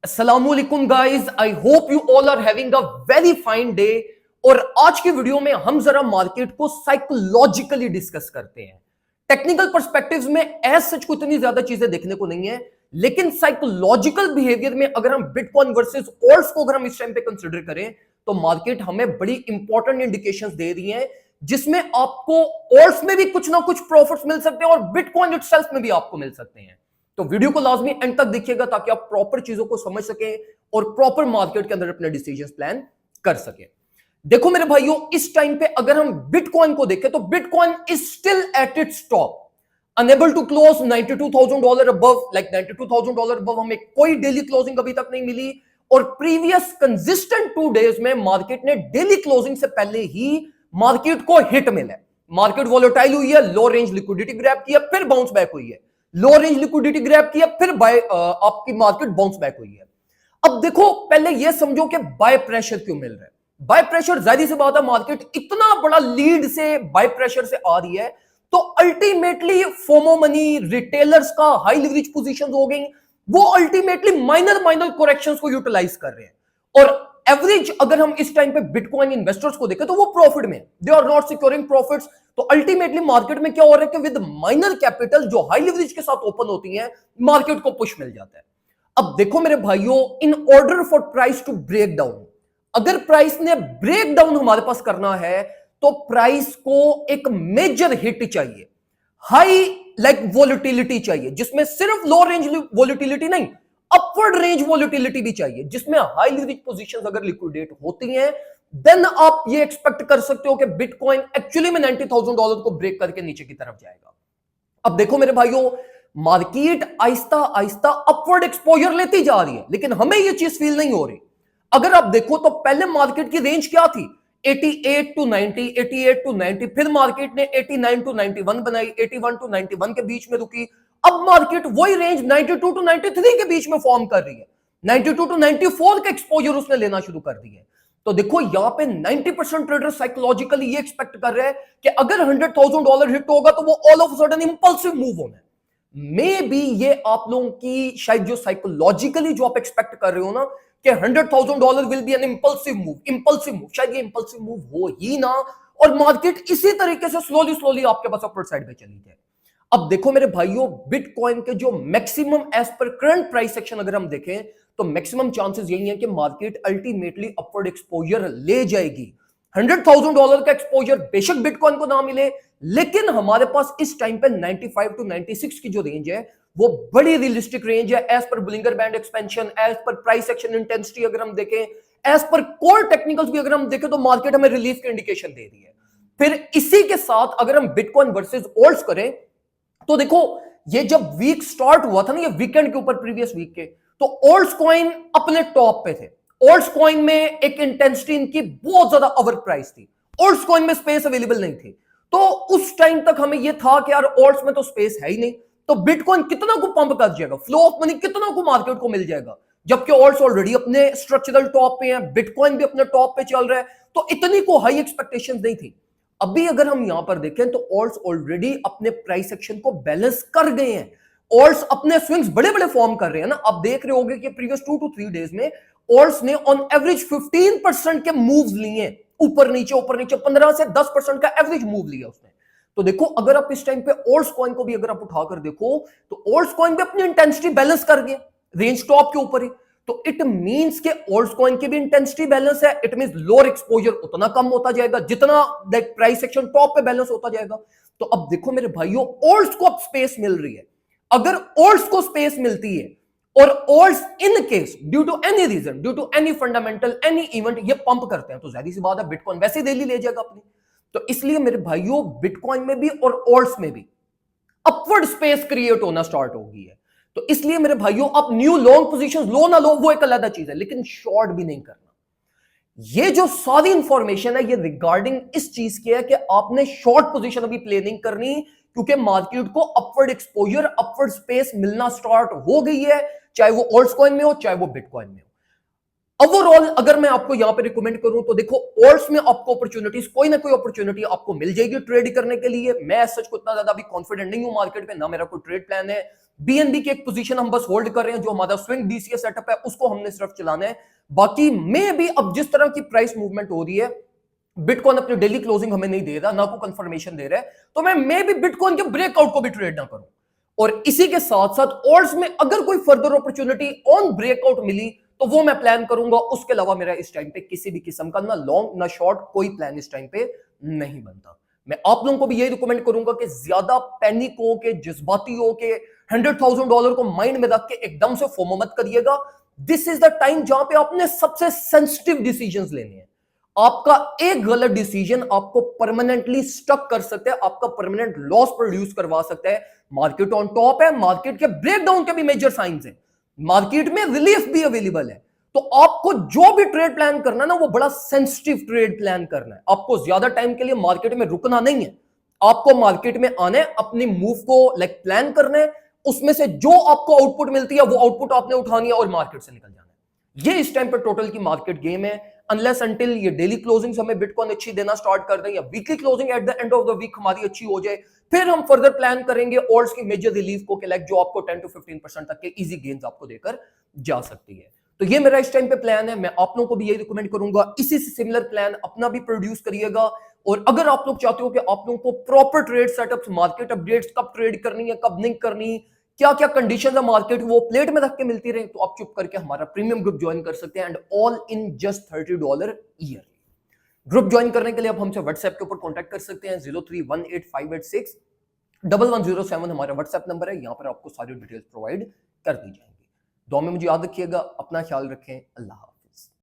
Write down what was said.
अस्सलामुअलैकुम guys, I hope you all are having a very fine day. और आज की वीडियो में हम जरा मार्केट को साइकोलॉजिकली डिस्कस करते हैं। टेक्निकल पर्सपेक्टिव्स में एज सच को इतनी ज्यादा चीजें देखने को नहीं है, लेकिन साइकोलॉजिकल बिहेवियर में अगर हम बिटकॉइन वर्सेस ऑल्ट्स को अगर हम इस टाइम पे कंसिडर करें तो मार्केट हमें बड़ी इंपॉर्टेंट इंडिकेशंस दे रही है, जिसमें आपको ऑल्ट्स में भी कुछ ना कुछ प्रॉफिट्स मिल सकते हैं और बिटकॉइन इटसेल्फ में भी आपको मिल सकते हैं। तो वीडियो को लाजमी एंड तक देखिएगा ताकि आप प्रॉपर चीजों को समझ सकें और प्रॉपर मार्केट के अंदर अपने डिसीजंस प्लान कर सकें। देखो मेरे भाइयों, इस टाइम पे अगर हम बिटकॉइन को देखें तो bitcoin is still at its top, unable to close $92,000 above. Like $92,000 above हमें कोई डेली क्लोजिंग अभी तक नहीं मिली, और प्रीवियस कंसिस्टेंट 2 डेज में मार्केट ने डेली क्लोजिंग से पहले ही मार्केट को हिट मिला। मार्केट वोलेटाइल हुई है, लो रेंज लिक्विडिटी ग्रैब किया, फिर बाउंस बैक हुई है, लो रेंज लिक्विडिटी ग्रैब किया, फिर बाय आपकी मार्केट बाउंस बैक हुई है। अब देखो, पहले यह समझो कि बाय प्रेशर क्यों मिल रहा है। बाय प्रेशर, जाहिर सी बात है, मार्केट इतना बड़ा लीड से बाय प्रेशर से आ रही है, तो अल्टीमेटली फोमो मनी, रिटेलर्स का हाई लिवरेज पोजीशंस हो गई, वो अल्टीमेटली माइनर करेक्शंस को यूटिलाइज कर रहे हैं। और एवरेज अगर हम इस टाइम पे बिटकॉइन इन्वेस्टर्स को देखें तो वो प्रॉफिट में, they are not securing profits. तो अल्टीमेटली मार्केट में क्या हो रहा है कि विद माइनर कैपिटल जो हाई लिवरेज के साथ ओपन होती हैं, मार्केट को पुश मिल जाता है। अब देखो मेरे भाइयों, in order for price to break down, अगर प्राइस ने ब्रेक डाउन हमारे पास करना है तो प्राइस को एक मेजर हिट चाहिए, हाई लाइक वोलेटिलिटी चाहिए, जिसमें सिर्फ लो रेंज वोलेटिलिटी नहीं, अपवर्ड रेंज वोलेटिलिटी भी चाहिए, जिसमें हाई लिवरेज पोजीशंस अगर लिक्विडेट होती हैं, देन आप ये एक्सपेक्ट कर सकते हो कि बिटकॉइन एक्चुअली में $90,000 को ब्रेक करके नीचे की तरफ जाएगा। अब देखो मेरे भाइयों, market Aahista Aahista upward exposure लेती जा रही है, लेकिन हमें ये चीज फील नहीं हो रही। अगर आप देखो तो पहले मार्केट की रेंज क्या थी, 88 टू 90, 88 टू 90, फिर मार्केट ने 89 टू 91 बनाई, 81 टू 91 के बीच में रुकी। अब मार्केट वही रेंज 92 टू 93 के बीच में फॉर्म कर रही है, 92 टू 94 का एक्सपोजर उसने लेना शुरू कर दिया है। तो देखो यहां पे 90% ट्रेडर साइकोलॉजिकली ये एक्सपेक्ट कर रहे हैं कि अगर $100,000 हिट होगा तो वो all of sudden impulsive move होना है। मे बी ये आप लोगों की शायद जो साइकोलॉजिकली जो आप एक्सपेक्ट कर रहे हो ना कि $100,000 will be an impulsive move, शायद ये इंपल्सिव मूव हो ही ना, और मार्केट इसी तरीके से स्लोली आपके पास अपर साइड पे चली जाए। अब देखो मेरे भाइयों, बिटकॉइन के जो मैक्सिमम एज पर करंट प्राइस सेक्शन अगर हम देखें तो मैक्सिमम चांसेस यही है कि मार्केट अल्टीमेटली अपवर्ड एक्सपोजर ले जाएगी। $100,000 का एक्सपोजर बेशक बिटकॉइन को ना मिले, लेकिन हमारे पास इस टाइम पे 95 टू 96 की जो रेंज है वो बड़ी रियलिस्टिक रेंज है, as per Bollinger band expansion, as per price action intensity अगर हम देखें, एज पर कोर टेक्निकल्स भी अगर हम देखें तो मार्केट हमें रिलीफ की इंडिकेशन दे रही है। फिर इसी के साथ अगर हम बिटकॉइन वर्सेस ऑल्ट्स करें तो देखो, ये जब वीक स्टार्ट हुआ था ना, ये वीकेंड के ऊपर प्रीवियस वीक के, तो ऑल्ट्स कॉइन अपने टॉप पे थे। ऑल्ट्स कॉइन में एक इंटेंसिटी इनकी बहुत ज्यादा ओवर प्राइस थी, ऑल्ट्स कॉइन में स्पेस अवेलेबल नहीं थी। तो उस टाइम तक हमें यह था कि यार ऑल्ट्स में तो स्पेस है ही नहीं, तो बिटकॉइन कितना को पंप कर जाएगा, फ्लो ऑफ मनी कितना को मार्केट को मिल जाएगा, जबकि ऑल्ट्स ऑलरेडी अपने स्ट्रक्चरल टॉप पे हैं, बिटकॉइन भी अपने टॉप पे चल रहा है, तो इतनी को हाई एक्सपेक्टेशंस नहीं थी। अभी अगर हम यहां पर देखें तो ऑल्ट्स ऑलरेडी अपने प्राइस एक्शन को बैलेंस कर गए हैं, ऑल्ट्स अपने स्विंग्स बड़े बड़े फॉर्म कर रहे हैं ना। आप देख रहे होंगे कि प्रीवियस 2 टू 3 डेज में ऑल्ट्स ने ऑन एवरेज 15% के मूव्स लिए, ऊपर नीचे 15 से 10% का एवरेज मूव लिया उसने। तो देखो, अगर आप इस टाइम पे ऑल्ट्स कॉइन को भी अगर आप उठाकर देखो तो ऑल्ट्स कॉइन भी अपनी इंटेंसिटी बैलेंस कर गए, रेंज टॉप के ऊपर ही। तो इट मींस के ऑल्ट्स कॉइन की भी इंटेंसिटी बैलेंस है, इट मींस लोअर एक्सपोजर उतना कम होता जाएगा जितना प्राइस सेक्शन टॉप पे बैलेंस होता जाएगा। तो अब देखो मेरे भाइयों, ऑल्ट्स को अब स्पेस मिल रही है। अगर ऑल्ट्स को स्पेस मिलती है और alts in case due to any reason, due to any fundamental, any event ये पंप करते हैं, तो जाहिर सी बात है बिटकॉइन वैसे डेली ले जाएगा अपनी। तो इसलिए मेरे भाइयों, बिटकॉइन में भी और ऑल्ट्स में भी अपवर्ड स्पेस क्रिएट होना स्टार्ट हो गई है। तो इसलिए मेरे भाइयों, आप न्यू लॉन्ग पोजीशंस लो ना लो वो एक अलग चीज है, लेकिन शॉर्ट भी नहीं करना। ये जो सारी इंफॉर्मेशन है ये रिगार्डिंग इस चीज की है कि आपने शॉर्ट पोजीशन अभी प्ले नहीं करनी, क्योंकि मार्केट को अपवर्ड एक्सपोजर, अपवर्ड स्पेस मिलना स्टार्ट हो गई है, चाहे वो ऑल्ट्स कॉइन में हो चाहे वो बिटकॉइन में हो। ओवरऑल अगर मैं आपको यहां पे रिकमेंड करूं तो देखो, ऑल्ट्स में आपको अपॉर्चुनिटीज, कोई ना कोई अपॉर्चुनिटी आपको मिल जाएगी ट्रेड करने के लिए। मैं सच को इतना ज्यादा अभी कॉन्फिडेंट नहीं हूं मार्केट में, ना मेरा कोई ट्रेड प्लान है। बीएनबी की एक पोजीशन हम बस होल्ड कर रहे हैं, जो हमारा स्विंग डीसीए सेटअप है उसको हमने सिर्फ चलाना है। बाकी में भी अब जिस तरह की प्राइस मूवमेंट हो रही है, बिटकॉइन अपनी डेली क्लोजिंग हमें नहीं दे रहा, ना कोई कंफर्मेशन दे रहा है, तो मैं भी बिटकॉइन के ब्रेकआउट को भी ट्रेड ना करूं। और इसी के साथ साथ ऑल्ट्स में अगर कोई फर्दर अपॉर्चुनिटी ऑन ब्रेकआउट मिली तो वो मैं प्लान करूंगा। उसके अलावा मेरा इस टाइम पे किसी भी किस्म का ना लॉन्ग ना शॉर्ट कोई प्लान इस टाइम पे नहीं बनता। मैं आप लोगों को भी यही रिकमेंड करूंगा कि ज्यादा पैनिक हो के, जज्बाती हो के, $100,000 को माइंड में रख के एकदम से फोमो मत करिएगा। दिस इज द टाइम जहां पे आपने सबसे सेंसिटिव डिसीजंस लेने हैं। आपका एक गलत डिसीजन आपको परमानेंटली स्टक कर सकता है, आपका परमानेंट लॉस प्रोड्यूस करवा सकता है। मार्केट ऑन टॉप है, मार्केट के ब्रेकडाउन के भी मेजर साइंस हैं, मार्केट में रिलीफ भी अवेलेबल है। तो आपको जो भी ट्रेड प्लान करना है ना, वो बड़ा सेंसिटिव ट्रेड प्लान करना है। आपको ज्यादा टाइम के लिए मार्केट में रुकना नहीं है, आपको मार्केट में आना है, अपनी मूव को प्लान करना है, उसमें से जो आपको आउटपुट मिलती है वो आउटपुट आपने उठानी है और मार्केट से निकल जाना है। ये इस टाइम पर टोटल की मार्केट गेम है। अनलेस अंटिल ये डेली क्लोजिंग हमें बिटकॉइन अच्छी देना स्टार्ट कर दें, या weekly closing at the end of the week हमारी अच्छी हो जाए, फिर हम फर्दर प्लान करेंगे ऑल्ट्स की मेजर रिलीफ को कलेक्ट, जो आपको 10 to 15% तक के इजी गेन्स आपको देकर जा सकती है। तो ये मेरा इस टाइम पे प्लान है। मैं आप लोगों को भी यही रिकमेंड करूंगा, इसी से सिमिलर प्लान अपना भी प्रोड्यूस करिएगा। और अगर आप लोग चाहते हो कि आप लोगों को proper trade setups, market updates, कब ट्रेड करनी है कब नहीं करनी, क्या क्या कंडीशन है मार्केट वो प्लेट में रख के मिलती रहे, तो आप चुप करके हमारा प्रीमियम ग्रुप ज्वाइन कर सकते हैं, and all in just $30 year. Group join करने के लिए आप हमसे व्हाट्सएप के ऊपर कांटेक्ट कर सकते हैं। 0318586107 हमारा व्हाट्सएप नंबर है, यहां पर आपको सारी डिटेल्स प्रोवाइड कर दी जाएंगी। दुआ में मुझे याद रखिएगा, अपना ख्याल रखें, अल्लाह हाफ़िज़।